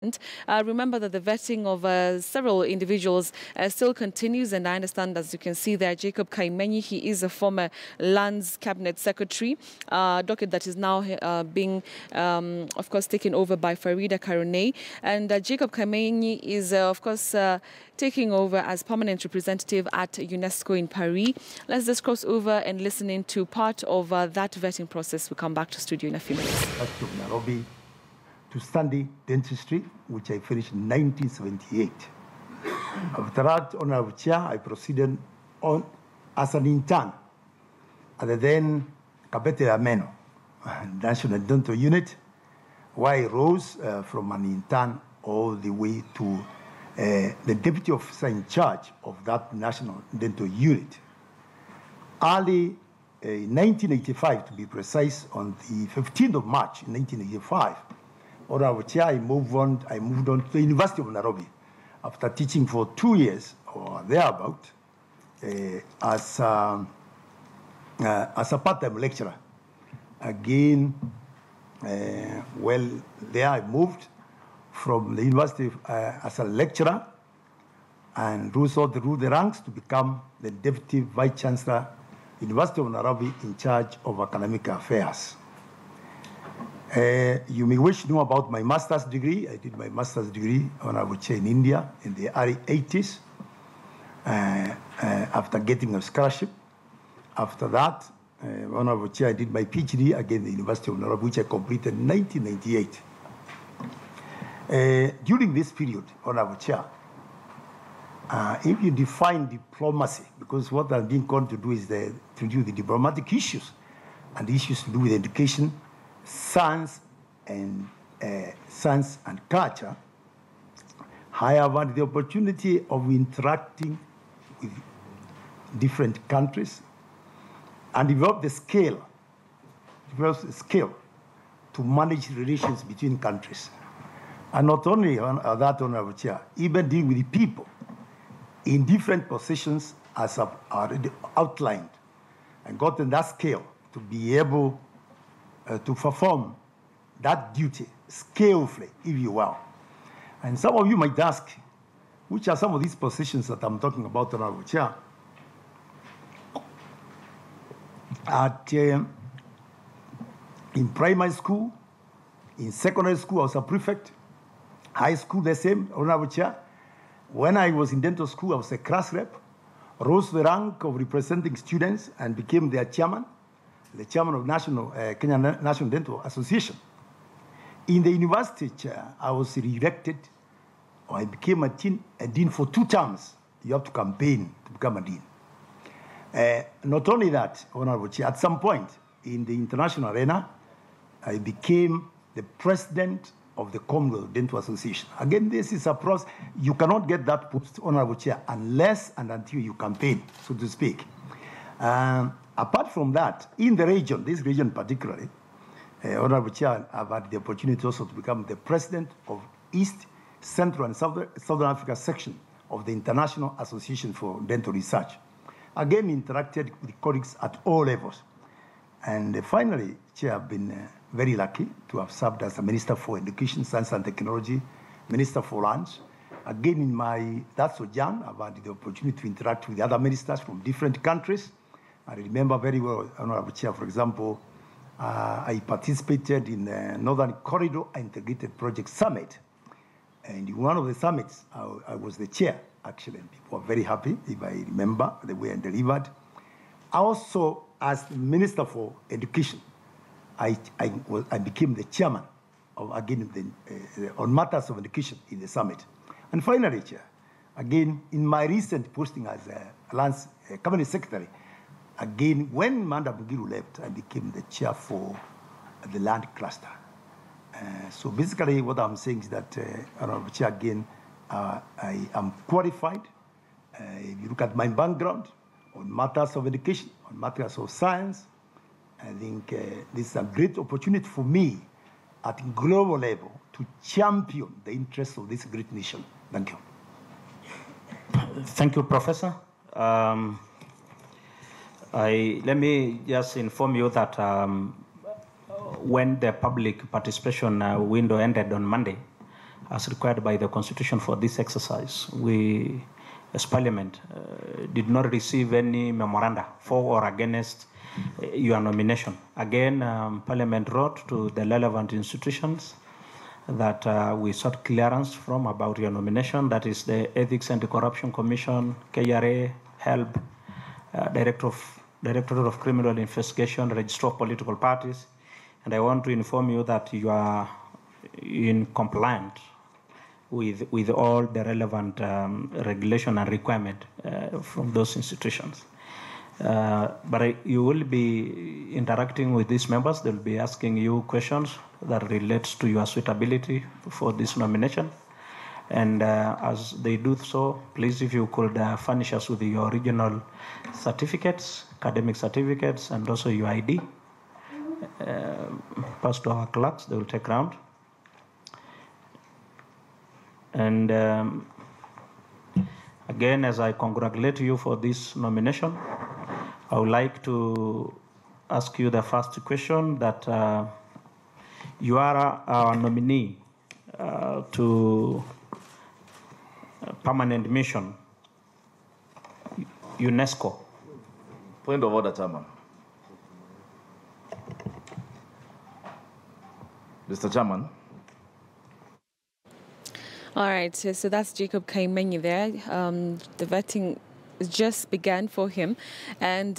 Remember that the vetting of several individuals still continues, and I understand, as you can see there, Jacob Kaimenyi, he is a former Lands Cabinet Secretary, docket that is now being, of course, taken over by Farida Karone. And Jacob Kaimenyi is, of course, taking over as permanent representative at UNESCO in Paris. Let's just cross over and listen into part of that vetting process. We'll come back to studio in a few minutes. Nairobi to study dentistry, which I finished in 1978. After that, Honorable Chair, I proceeded on as an intern at the then Kabete Ameno National Dental Unit, where I rose from an intern all the way to the deputy officer in charge of that National Dental Unit. Early in 1985, to be precise, on the 15th of March 1985, Honorable Chair, I moved on to the University of Nairobi after teaching for 2 years or thereabout as a part-time lecturer. Again, well, there I moved from the university as a lecturer and rose through the ranks to become the Deputy Vice Chancellor, University of Nairobi, in charge of academic affairs. You may wish to know about my master's degree. I did my master's degree, Honorable Chair, in India in the early 80s after getting a scholarship. After that, Honorable Chair, I did my PhD again at the University of Nairobi, which I completed in 1998. During this period, Honorable Chair, if you define diplomacy, because what I'm being called to do is to do the diplomatic issues and the issues to do with education, science and culture, I have had the opportunity of interacting with different countries and develop the skill to manage relations between countries. And not only that, Honorable Chair, even dealing with the people in different positions as I've already outlined, and gotten that skill to be able to perform that duty skillfully, if you will. And some of you might ask, which are some of these positions that I'm talking about, Honorable Chair? In primary school, in secondary school, I was a prefect. High school, the same, Honorable Chair. When I was in dental school, I was a class rep, rose to the rank of representing students and became their chairman, the chairman of Kenya National Dental Association. In the university, Chair, I was re-elected, or I became a dean for 2 terms. You have to campaign to become a dean. Not only that, Honorable Chair, at some point in the international arena, I became the president of the Commonwealth Dental Association. Again, this is a process. You cannot get that post, Honorable Chair, unless and until you campaign, so to speak. Apart from that, in the region, this region particularly, Honorable Chair, I've had the opportunity also to become the president of East, Central, and Southern Africa section of the International Association for Dental Research. Again, interacted with colleagues at all levels. And finally, Chair, I've been very lucky to have served as a Minister for Education, Science and Technology, Minister for Lands. Again, in that sojourn, I've had the opportunity to interact with other ministers from different countries. I remember very well, Honorable Chair, for example, I participated in the Northern Corridor Integrated Project Summit. And in one of the summits, I was the chair, actually. People were very happy, if I remember the way I delivered. Also, as Minister for Education, I became the chairman of, again, on matters of education in the summit. And finally, Chair, again, in my recent posting as Lands Cabinet Secretary, again, when Manda Bugiru left, I became the chair for the land cluster. So basically, what I'm saying is that, Honorable Chair, again, I am qualified. If you look at my background on matters of education, on matters of science, I think this is a great opportunity for me at global level to champion the interests of this great nation. Thank you. Thank you, Professor. Let me just inform you that when the public participation window ended on Monday, as required by the Constitution for this exercise. We, as Parliament, did not receive any memoranda for or against your nomination. Again, Parliament wrote to the relevant institutions that we sought clearance from about your nomination, that is the Ethics and Corruption Commission, KRA, HELB, Directorate of Criminal Investigation, Register of Political Parties, and I want to inform you that you are in compliance with all the relevant regulation and requirement from those institutions. But you will be interacting with these members. They'll be asking you questions that relates to your suitability for this nomination. And as they do so, please, if you could furnish us with your original certificates, academic certificates, and also your ID. Pass to our clerks, they will take round. And again, as I congratulate you for this nomination, I would like to ask you the first question that you are our nominee to permanent mission, UNESCO. Point of order, Chairman. Mr. Chairman. All right, so that's Jacob Kaimenyi there. The vetting just began for him, and